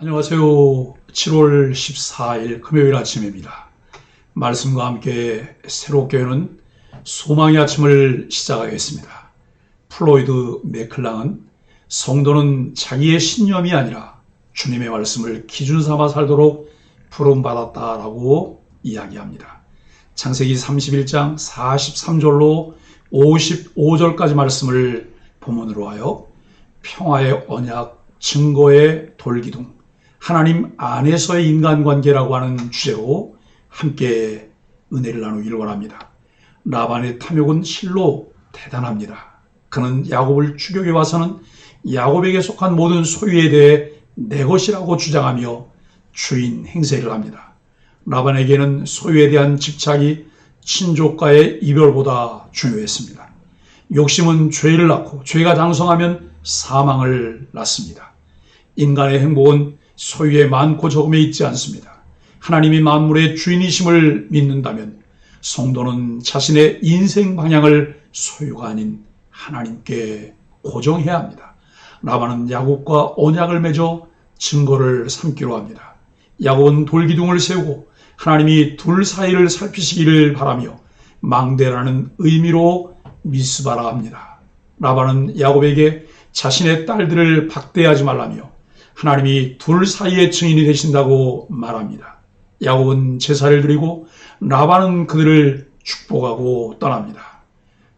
안녕하세요. 7월 14일 금요일 아침입니다. 말씀과 함께 새롭게 여는 소망의 아침을 시작하겠습니다. 플로이드 맥클랑은 성도는 자기의 신념이 아니라 주님의 말씀을 기준 삼아 살도록 부름받았다라고 이야기합니다. 창세기 31장 43절로 55절까지 말씀을 본문으로 하여 평화의 언약, 증거의 돌기둥, 하나님 안에서의 인간관계라고 하는 주제로 함께 은혜를 나누기를 원합니다. 라반의 탐욕은 실로 대단합니다. 그는 야곱을 추격해 와서는 야곱에게 속한 모든 소유에 대해 내 것이라고 주장하며 주인 행세를 합니다. 라반에게는 소유에 대한 집착이 친족과의 이별보다 중요했습니다. 욕심은 죄를 낳고 죄가 장성하면 사망을 낳습니다. 인간의 행복은 소유의 많고 적음에 있지 않습니다. 하나님이 만물의 주인이심을 믿는다면 성도는 자신의 인생 방향을 소유가 아닌 하나님께 고정해야 합니다. 라반은 야곱과 언약을 맺어 증거를 삼기로 합니다. 야곱은 돌기둥을 세우고 하나님이 둘 사이를 살피시기를 바라며 망대라는 의미로 미스바라 합니다. 라반은 야곱에게 자신의 딸들을 박대하지 말라며 하나님이 둘 사이의 증인이 되신다고 말합니다. 야곱은 제사를 드리고 라반은 그들을 축복하고 떠납니다.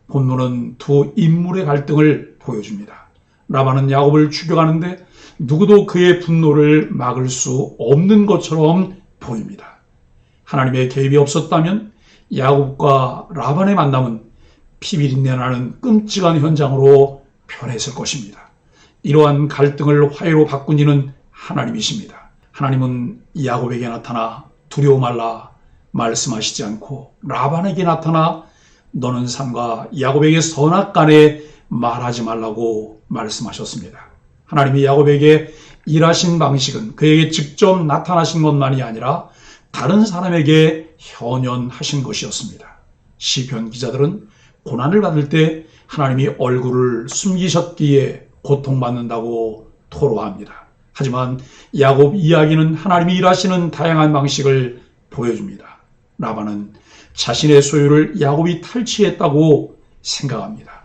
본문은 두 인물의 갈등을 보여줍니다. 라반은 야곱을 추격하는데 누구도 그의 분노를 막을 수 없는 것처럼 보입니다. 하나님의 개입이 없었다면 야곱과 라반의 만남은 피비린내 나는 끔찍한 현장으로 변했을 것입니다. 이러한 갈등을 화해로 바꾼 이는 하나님이십니다. 하나님은 야곱에게 나타나 두려워 말라 말씀하시지 않고 라반에게 나타나 너는 삼가 야곱에게 선악간에 말하지 말라고 말씀하셨습니다. 하나님이 야곱에게 일하신 방식은 그에게 직접 나타나신 것만이 아니라 다른 사람에게 현현하신 것이었습니다. 시편 기자들은 고난을 받을 때 하나님이 얼굴을 숨기셨기에 고통받는다고 토로합니다. 하지만 야곱 이야기는 하나님이 일하시는 다양한 방식을 보여줍니다. 라반은 자신의 소유를 야곱이 탈취했다고 생각합니다.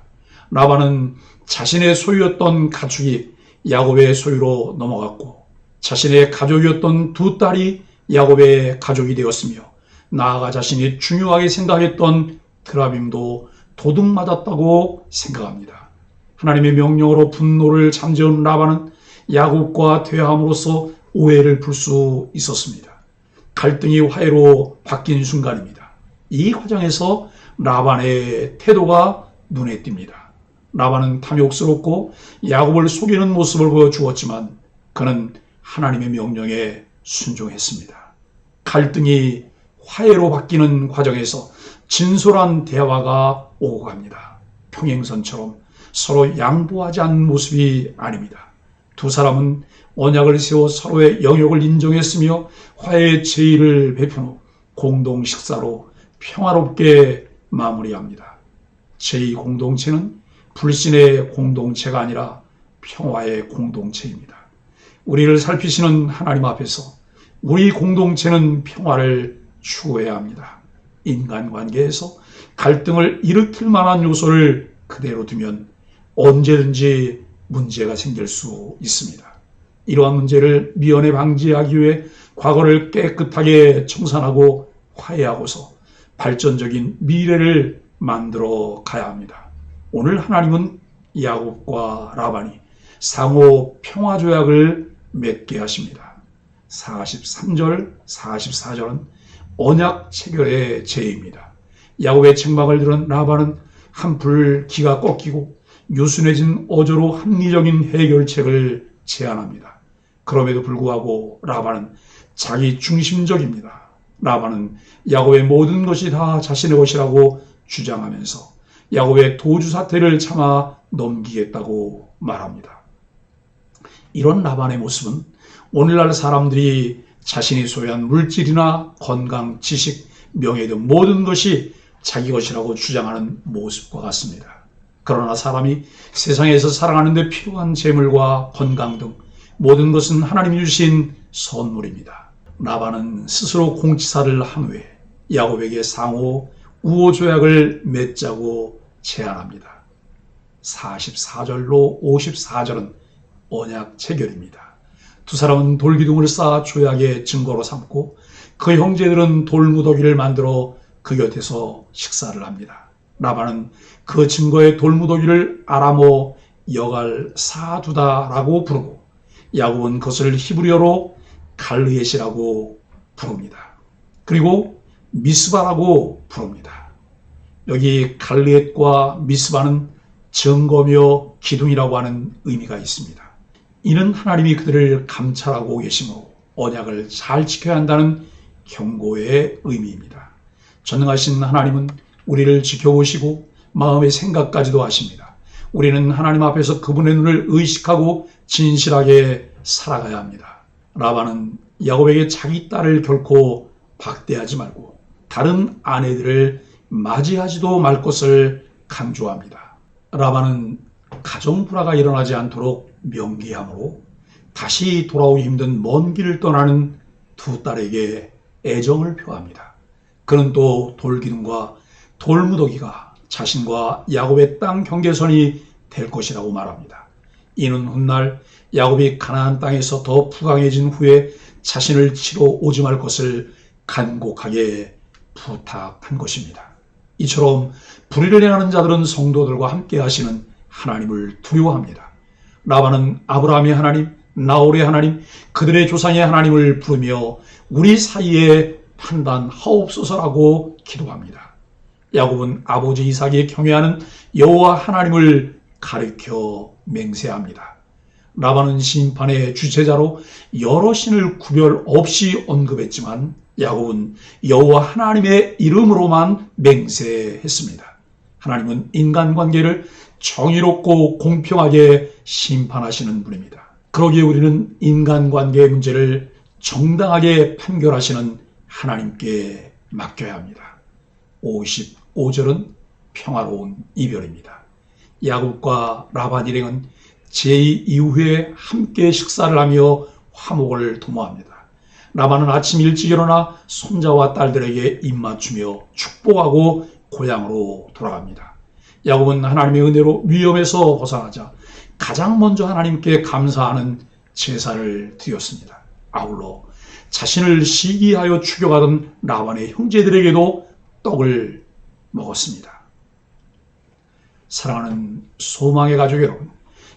라반은 자신의 소유였던 가축이 야곱의 소유로 넘어갔고 자신의 가족이었던 두 딸이 야곱의 가족이 되었으며 나아가 자신이 중요하게 생각했던 드라빔도 도둑맞았다고 생각합니다. 하나님의 명령으로 분노를 잠재운 라반은 야곱과 대화함으로써 오해를 풀 수 있었습니다. 갈등이 화해로 바뀐 순간입니다. 이 과정에서 라반의 태도가 눈에 띕니다. 라반은 탐욕스럽고 야곱을 속이는 모습을 보여주었지만 그는 하나님의 명령에 순종했습니다. 갈등이 화해로 바뀌는 과정에서 진솔한 대화가 오고 갑니다. 평행선처럼 서로 양보하지 않는 모습이 아닙니다. 두 사람은 언약을 세워 서로의 영역을 인정했으며 화해의 제의를 베푼 후 공동 식사로 평화롭게 마무리합니다. 제2공동체는 불신의 공동체가 아니라 평화의 공동체입니다. 우리를 살피시는 하나님 앞에서 우리 공동체는 평화를 추구해야 합니다. 인간관계에서 갈등을 일으킬 만한 요소를 그대로 두면 언제든지 문제가 생길 수 있습니다. 이러한 문제를 미연에 방지하기 위해 과거를 깨끗하게 청산하고 화해하고서 발전적인 미래를 만들어 가야 합니다. 오늘 하나님은 야곱과 라반이 상호 평화조약을 맺게 하십니다. 43절, 44절은 언약 체결의 제의입니다. 야곱의 책망을 들은 라반은 한풀 기가 꺾이고 유순해진 어조로 합리적인 해결책을 제안합니다. 그럼에도 불구하고 라반은 자기 중심적입니다. 라반은 야곱의 모든 것이 다 자신의 것이라고 주장하면서 야곱의 도주 사태를 참아 넘기겠다고 말합니다. 이런 라반의 모습은 오늘날 사람들이 자신이 소유한 물질이나 건강, 지식, 명예 등 모든 것이 자기 것이라고 주장하는 모습과 같습니다. 그러나 사람이 세상에서 살아가는 데 필요한 재물과 건강 등 모든 것은 하나님이 주신 선물입니다. 라반은 스스로 공치사를 한 후에 야곱에게 상호 우호 조약을 맺자고 제안합니다. 44절로 54절은 언약 체결입니다. 두 사람은 돌기둥을 쌓아 조약의 증거로 삼고 그 형제들은 돌무더기를 만들어 그 곁에서 식사를 합니다. 라반은 그 증거의 돌무더기를 아람어 여갈 사두다라고 부르고 야곱은 그것을 히브리어로 갈르엣이라고 부릅니다. 그리고 미스바라고 부릅니다. 여기 갈르엣과 미스바는 증거며 기둥이라고 하는 의미가 있습니다. 이는 하나님이 그들을 감찰하고 계심으로 언약을 잘 지켜야 한다는 경고의 의미입니다. 전능하신 하나님은 우리를 지켜보시고 마음의 생각까지도 아십니다. 우리는 하나님 앞에서 그분의 눈을 의식하고 진실하게 살아가야 합니다. 라반은 야곱에게 자기 딸을 결코 박대하지 말고 다른 아내들을 맞이하지도 말 것을 강조합니다. 라반은 가정 불화가 일어나지 않도록 명기함으로 다시 돌아오기 힘든 먼 길을 떠나는 두 딸에게 애정을 표합니다. 그는 또 돌기둥과 돌무더기가 자신과 야곱의 땅 경계선이 될 것이라고 말합니다. 이는 훗날 야곱이 가나안 땅에서 더 부강해진 후에 자신을 치러 오지 말 것을 간곡하게 부탁한 것입니다. 이처럼 불의를 행하는 자들은 성도들과 함께 하시는 하나님을 두려워합니다. 라반은 아브라함의 하나님, 나홀의 하나님, 그들의 조상의 하나님을 부르며 우리 사이에 판단하옵소서라고 기도합니다. 야곱은 아버지 이삭이 경외하는 여호와 하나님을 가리켜 맹세합니다. 라반은 심판의 주체자로 여러 신을 구별 없이 언급했지만 야곱은 여호와 하나님의 이름으로만 맹세했습니다. 하나님은 인간관계를 정의롭고 공평하게 심판하시는 분입니다. 그러기에 우리는 인간관계의 문제를 정당하게 판결하시는 하나님께 맡겨야 합니다. 55절은 평화로운 이별입니다. 야곱과 라반 일행은 제2 이후에 함께 식사를 하며 화목을 도모합니다. 라반은 아침 일찍 일어나 손자와 딸들에게 입맞추며 축복하고 고향으로 돌아갑니다. 야곱은 하나님의 은혜로 위험에서 벗어나자 가장 먼저 하나님께 감사하는 제사를 드렸습니다. 아울러 자신을 시기하여 추격하던 라반의 형제들에게도 떡을 먹었습니다. 사랑하는 소망의 가족 여러분,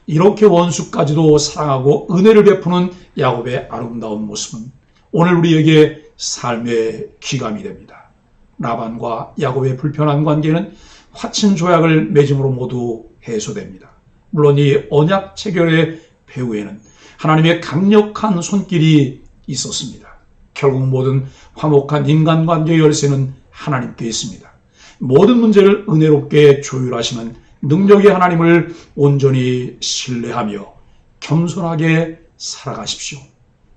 이렇게 원수까지도 사랑하고 은혜를 베푸는 야곱의 아름다운 모습은 오늘 우리에게 삶의 귀감이 됩니다. 라반과 야곱의 불편한 관계는 화친 조약을 맺음으로 모두 해소됩니다. 물론 이 언약 체결의 배후에는 하나님의 강력한 손길이 있었습니다. 결국 모든 화목한 인간관계의 열쇠는 하나님께 있습니다. 모든 문제를 은혜롭게 조율하시는 능력의 하나님을 온전히 신뢰하며 겸손하게 살아가십시오.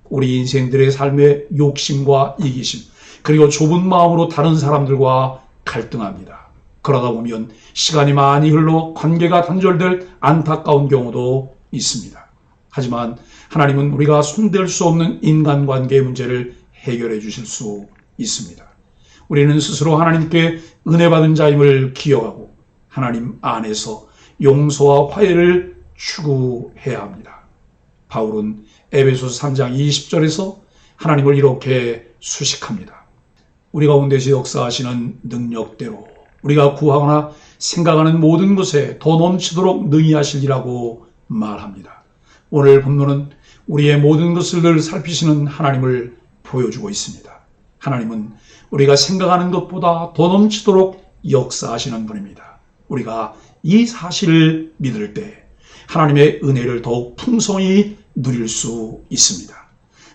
우리 인생들의 삶의 욕심과 이기심, 그리고 좁은 마음으로 다른 사람들과 갈등합니다. 그러다 보면 시간이 많이 흘러 관계가 단절될 안타까운 경우도 있습니다. 하지만 하나님은 우리가 손댈 수 없는 인간관계의 문제를 해결해 주실 수 있습니다. 우리는 스스로 하나님께 은혜 받은 자임을 기억하고 하나님 안에서 용서와 화해를 추구해야 합니다. 바울은 에베소서 3장 20절에서 하나님을 이렇게 수식합니다. 우리 가운데서 역사하시는 능력대로 우리가 구하거나 생각하는 모든 것에 더 넘치도록 능히 하시리라고 말합니다. 오늘 본문은 우리의 모든 것을 늘 살피시는 하나님을 보여주고 있습니다. 하나님은 우리가 생각하는 것보다 더 넘치도록 역사하시는 분입니다. 우리가 이 사실을 믿을 때 하나님의 은혜를 더욱 풍성히 누릴 수 있습니다.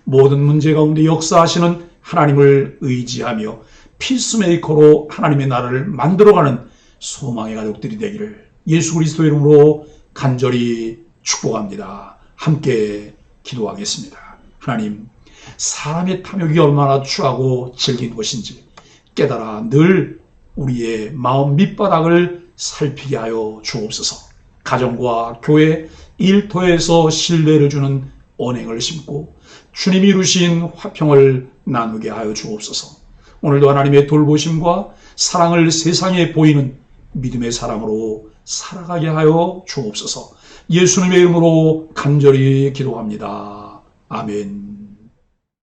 모든 문제 가운데 역사하시는 하나님을 의지하며 피스메이커로 하나님의 나라를 만들어가는 소망의 가족들이 되기를 예수 그리스도의 이름으로 간절히 축복합니다. 함께 기도하겠습니다. 하나님, 사람의 탐욕이 얼마나 추하고 질긴 것인지 깨달아 늘 우리의 마음 밑바닥을 살피게 하여 주옵소서. 가정과 교회, 일터에서 신뢰를 주는 언행을 심고 주님이 이루신 화평을 나누게 하여 주옵소서. 오늘도 하나님의 돌보심과 사랑을 세상에 보이는 믿음의 사람으로 살아가게 하여 주옵소서. 예수님의 이름으로 간절히 기도합니다. 아멘.